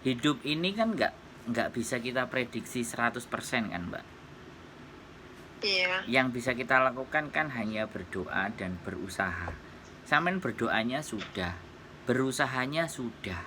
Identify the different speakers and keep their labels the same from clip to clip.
Speaker 1: hidup ini kan nggak bisa kita prediksi 100% kan Mbak.
Speaker 2: Iya.
Speaker 1: Yang bisa kita lakukan kan hanya berdoa dan berusaha. Sampean berdoanya sudah, berusahanya sudah.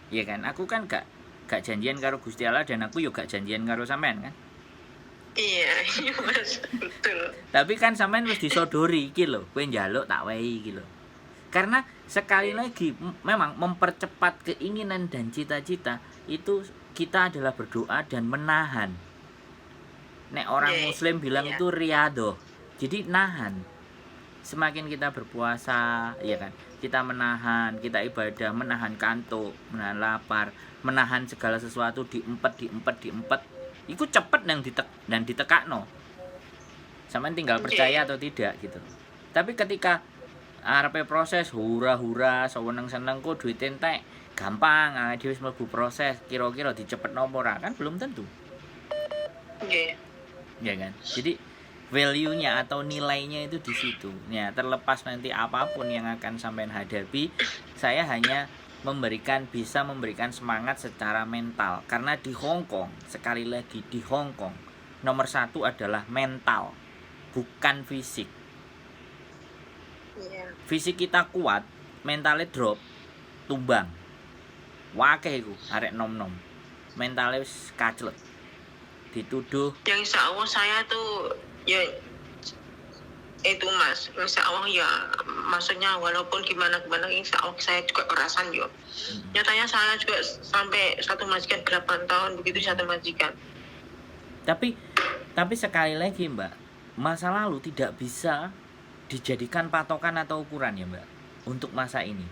Speaker 1: Ya kan? Aku kan gak janjian karo Gusti Allah dan aku juga gak janjian karo sampean kan.
Speaker 2: Iya, Mas, betul.
Speaker 1: Tapi kan sampean wis disodori iki lho, kowe njaluk tak wehi iki lho. Karena sekali lagi memang mempercepat keinginan dan cita-cita itu kita adalah berdoa dan menahan. Nek orang muslim bilang itu riyadhah. Jadi nahan. Semakin kita berpuasa, ya kan, kita menahan, kita ibadah, menahan kantuk, menahan lapar, menahan segala sesuatu diempet. Iku cepet dan ditekakno. Sampeyan tinggal percaya atau tidak gitu. Tapi ketika arepe proses hura-hura seneng-seneng kok duit entek, gampang, dhewe wis mlebu proses, kira-kira dicepetno apa ora kan belum tentu. Ya kan? Jadi value-nya atau nilainya itu di situ. Ya, terlepas nanti apapun yang akan sampean hadapi, saya hanya bisa memberikan semangat secara mental. Karena di Hong Kong, sekali lagi di Hong Kong, nomor 1 adalah mental, bukan fisik. Fisik kita kuat, mentalnya drop, tumbang. Wakeh iku arek nom-nom. Mentalnya wis kaclet. Dituduh.
Speaker 2: Yang insya Allah saya tuh ya itu Mas, insya Allah ya, maksudnya walaupun gimana insya Allah saya juga kerasan yo. Nyatanya saya juga sampai satu majikan 8 tahun begitu satu majikan.
Speaker 1: Tapi sekali lagi Mbak, masa lalu tidak bisa dijadikan patokan atau ukuran ya Mbak untuk masa ini.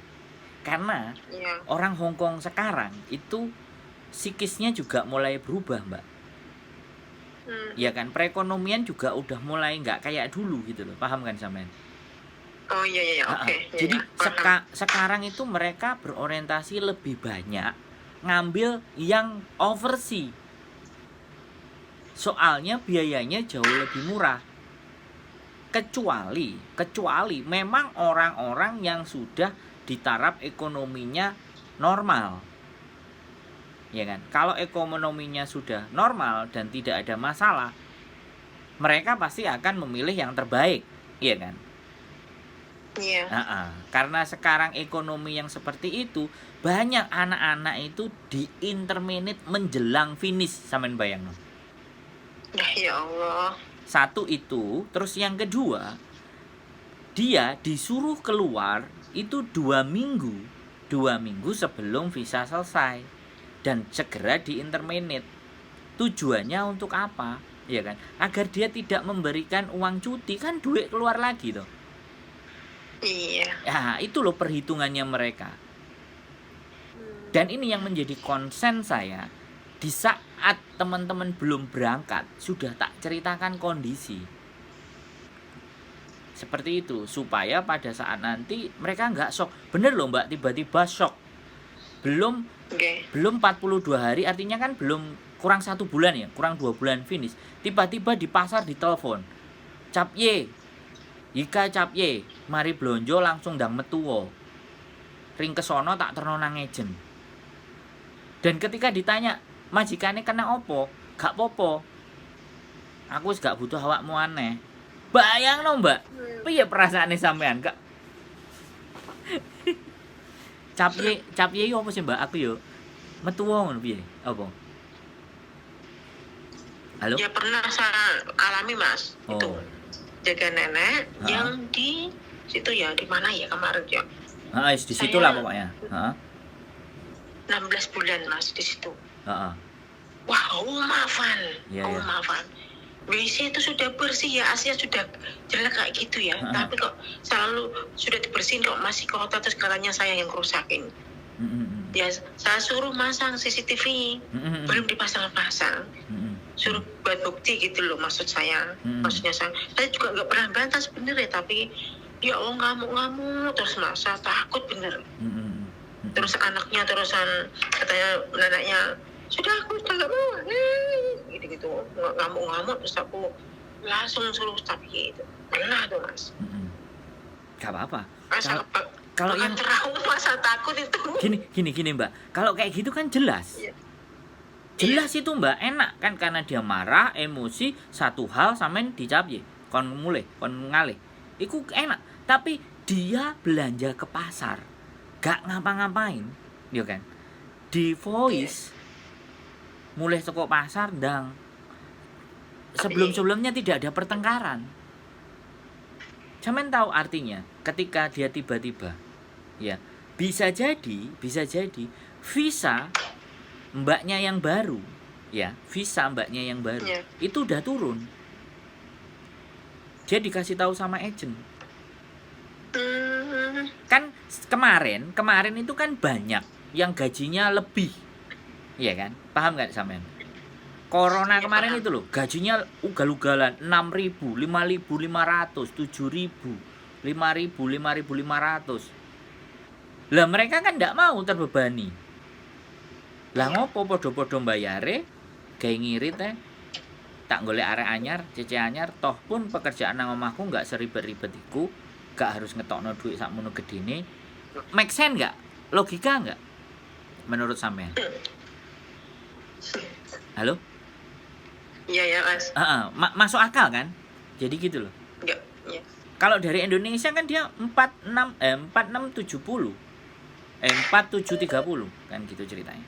Speaker 1: Karena orang Hong Kong sekarang itu psikisnya juga mulai berubah Mbak. Ya kan, perekonomian juga udah mulai nggak kayak dulu gitu loh, paham kan sampean?
Speaker 2: Oh iya, oke.
Speaker 1: Jadi sekarang itu mereka berorientasi lebih banyak ngambil yang overseas. Soalnya biayanya jauh lebih murah. Kecuali memang orang-orang yang sudah di taraf ekonominya normal. Ya kan? Kalau ekonominya sudah normal dan tidak ada masalah, mereka pasti akan memilih yang terbaik, ya kan?
Speaker 2: Iya.
Speaker 1: Karena sekarang ekonomi yang seperti itu, banyak anak-anak itu di intermediate menjelang finish, sampean bayangno.
Speaker 2: Ya Allah.
Speaker 1: Satu itu, terus yang kedua, dia disuruh keluar itu 2 minggu sebelum visa selesai. Dan segera di intermediate. Tujuannya untuk apa? Ya kan? Agar dia tidak memberikan uang cuti, kan duit keluar lagi toh.
Speaker 2: Iya.
Speaker 1: Ya, itu loh perhitungannya mereka. Dan ini yang menjadi konsen saya. Di saat teman-teman belum berangkat, sudah tak ceritakan kondisi. Seperti itu, supaya pada saat nanti mereka nggak shock. Bener loh Mbak, tiba-tiba shock. Belum 42 hari, artinya kan belum, kurang 1 bulan ya, kurang 2 bulan finish. Tiba-tiba di pasar ditelepon, cap ye, Ika cap ye, mari blonjo langsung ndang metuwo. Ring kesono tak terno nang ejen. Dan ketika ditanya, majikane kena opo? Gak popo. Aku wis gak butuh awakmu aneh. Bayang no Mbak, piye perasaane sampean Kak? Cap ye opo sih Mbak? Aku yo metu ngono piye? Apa? Halo?
Speaker 2: Ya pernah saya alami Mas. Itu jaga nenek yang di situ ya, di mana ya kemarin ya?
Speaker 1: Di situ lah pokoknya.
Speaker 2: 16 bulan Mas di situ. Wah, maafan. WC itu sudah bersih ya, aslinya sudah jelek kayak gitu ya. Tapi kok selalu sudah dibersihin kok masih kotor, terus katanya saya yang rusakin. Ya, saya suruh masang CCTV, belum dipasang-pasang. Suruh buat bukti gitu loh, maksud saya. Maksudnya saya juga nggak pernah bantah sebenarnya, tapi ya Allah ngamuk-ngamuk terus Mas, saya takut bener. Terus anaknya terusan katanya neneknya, sudah aku udah gak mau, gitu ngamuk-ngamuk, terus aku langsung suruh tapi gitu. Pernah tuh Mas.
Speaker 1: Gak apa-apa. Kalau yang
Speaker 2: trauma, saya takut itu.
Speaker 1: Gini Mbak. Kalau kayak gitu kan jelas. Jelas itu Mbak, enak kan karena dia marah, emosi, satu hal sampean dicapye. Kon mulai, kon ngalih. Iku enak. Tapi dia belanja ke pasar, gak ngapa-ngapain, ya kan? Di voice mulai toko pasar ndang. Sebelum-sebelumnya tidak ada pertengkaran. Sampean tahu artinya ketika dia tiba-tiba ya, bisa jadi visa mbaknya yang baru itu udah turun. Dia dikasih tahu sama agent. Kan kemarin itu kan banyak yang gajinya lebih. Iya kan? Paham enggak sampean? Corona kemarin itu loh, gajinya ugal-ugalan 6.000, 5.500, 7.000, 5.000, 5.500. Lah mereka kan enggak mau terbebani. Lah ngopo podo-podo mbayare gawe ngirit tak golek arek anyar, cece anyar, toh pun pekerjaan nang omahku enggak seribet-ribet iku, gak harus ngetokno duit sakmono gedene. Make sense enggak? Logika enggak? Menurut sampean? Halo?
Speaker 2: Iya Mas.
Speaker 1: Masuk akal kan? Jadi gitu loh.
Speaker 2: Enggak, iya.
Speaker 1: Kalau dari Indonesia kan dia 4670. 4730 kan gitu ceritanya.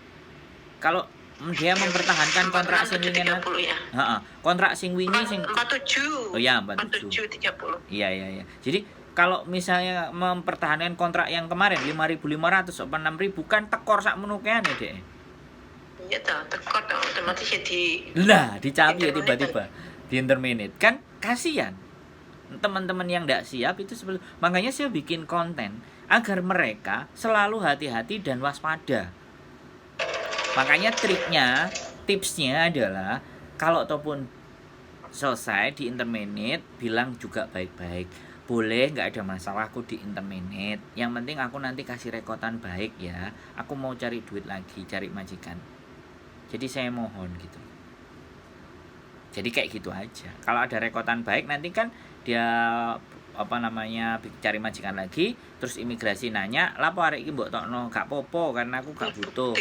Speaker 1: Kalau dia mempertahankan kontrak sing wingi kontrak sing wingi sing
Speaker 2: 47.
Speaker 1: Oh ya, 47.
Speaker 2: 30.
Speaker 1: Iya. Jadi kalau misalnya mempertahankan kontrak yang kemarin 5.500 apa 6.000 kan tekor sak menukeane Dek.
Speaker 2: Iya toh, tekor toh otomatis ya
Speaker 1: dicabut ya tiba-tiba di interminute. Kan kasihan. Teman-teman yang enggak siap itu seperti makanya saya bikin konten agar mereka selalu hati-hati dan waspada. Makanya tipsnya adalah kalau ataupun selesai di interminate bilang juga baik-baik. Boleh, nggak ada masalah aku di interminate. Yang penting aku nanti kasih rekotan baik ya. Aku mau cari duit lagi, cari majikan. Jadi saya mohon gitu. Jadi kayak gitu aja. Kalau ada rekotan baik nanti kan dia cari majikan lagi, terus imigrasi nanya, "Lapo arek iki mbok tokno gak popo karena aku gak butuh."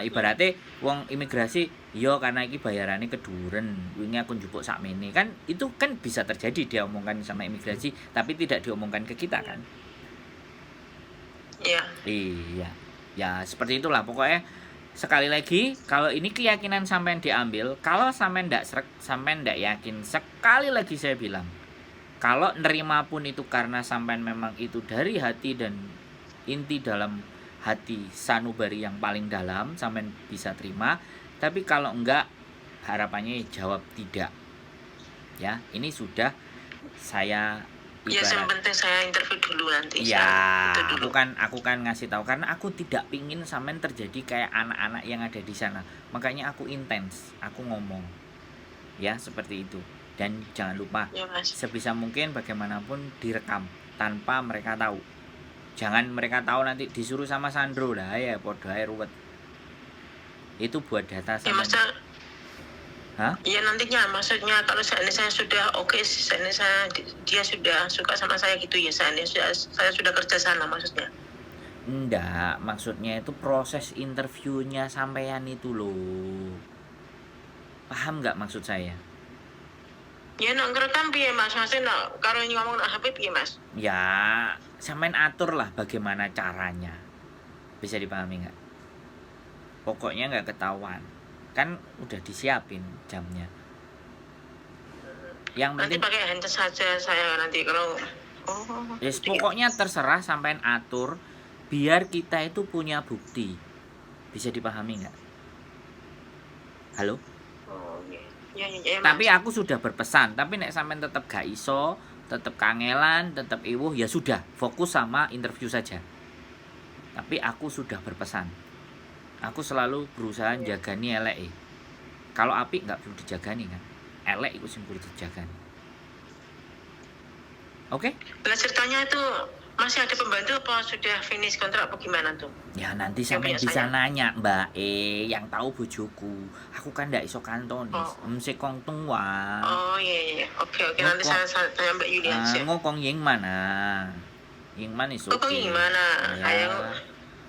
Speaker 1: Ibaratnya wong imigrasi, "Yo karena iki bayarane keduren, wingi aku njupuk sakmene." Kan itu kan bisa terjadi dia omongkan sama imigrasi, tapi tidak diomongkan ke kita kan? Iya. Ya seperti itulah pokoknya. Sekali lagi, kalau ini keyakinan sampean diambil, kalau sampean ndak srek, sampean ndak yakin, sekali lagi saya bilang, kalau nerima pun itu karena sampean memang itu dari hati dan inti dalam hati sanubari yang paling dalam, sampean bisa terima. Tapi kalau enggak, harapannya jawab tidak. Ya, ini sudah saya
Speaker 2: ya yang penting saya interview dulu nanti.
Speaker 1: Ya, aku kan ngasih tahu karena aku tidak pingin sampean terjadi kayak anak-anak yang ada di sana. Makanya aku intens, aku ngomong. Ya, seperti itu. Dan jangan lupa sebisa mungkin bagaimanapun direkam tanpa mereka tahu. Jangan mereka tahu nanti disuruh sama Sandro lah ya podo ae ruwet. Itu buat data sama.
Speaker 2: Iya nantinya maksudnya kalau saya sudah oke, dia sudah suka sama saya gitu ya, saya sudah kerja sana maksudnya.
Speaker 1: Enggak, maksudnya itu proses interviewnya sampean itu loh. Paham enggak maksud saya?
Speaker 2: Ya nak ngerekam piye Mas? Maksudnya karo ngomong nak HP piye Mas?
Speaker 1: Ya, sampean atur lah bagaimana caranya. Bisa dipahami enggak? Pokoknya enggak ketahuan. Kan udah disiapin jamnya. Yang penting
Speaker 2: nanti pakai handset saja saya nanti kalau
Speaker 1: pokoknya terserah sampean atur biar kita itu punya bukti. Bisa dipahami enggak? Halo?
Speaker 2: Ya,
Speaker 1: tapi aku sudah berpesan, tapi nek sampean tetap gak iso, tetap kangelan, tetap iwuh, ya sudah, fokus sama interview saja. Tapi aku sudah berpesan. Aku selalu berusaha jagani elek. Kalau apik enggak perlu dijagani kan. Elek itu sing perlu dijagani. Oke?
Speaker 2: Lah ceritanya itu masih ada pembantu apa sudah finish kontrak apa gimana tuh?
Speaker 1: Ya nanti sampean bisa nanya, Mbak yang tahu bojoku. Aku kan ndak iso kantonis. Mesti kong tua.
Speaker 2: Oh iya. Oke. Nanti saya tanya Mbak Yulian.
Speaker 1: Ngokong yang mana? Ying Man is
Speaker 2: Kok
Speaker 1: okay.
Speaker 2: Ying Man à?
Speaker 1: Ya.
Speaker 2: Hay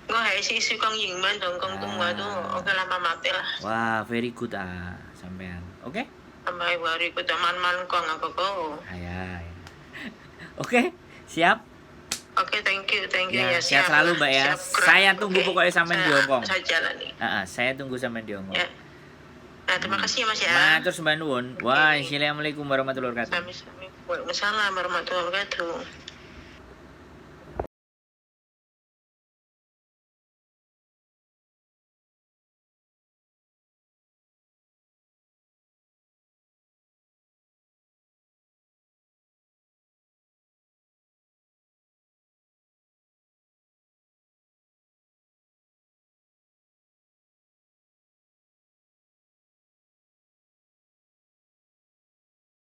Speaker 2: có hệ sĩ sư con Ying Man dong con tung wa tu oke lah mamate lah.
Speaker 1: Wah, very good sampean. Oke?
Speaker 2: Sampai wari ku teman-man kong aku ko.
Speaker 1: Ya. Oke, siap.
Speaker 2: Oke, thank you
Speaker 1: Ya,
Speaker 2: ya.
Speaker 1: sehat selalu Mbak ya.
Speaker 2: Siap, gerak.
Speaker 1: Saya tunggu
Speaker 2: Oke,
Speaker 1: pokoknya sampean di Hong Kong.
Speaker 2: Saya jalan nih.
Speaker 1: Saya tunggu sampean di Hong Kong.
Speaker 2: Ya. Nah, terima kasih ya Mas ya.
Speaker 1: Matur sembah nuwun. Wah, assalamualaikum warahmatullahi wabarakatuh.
Speaker 2: Sami-sami. Waalaikumsalam warahmatullahi wabarakatuh.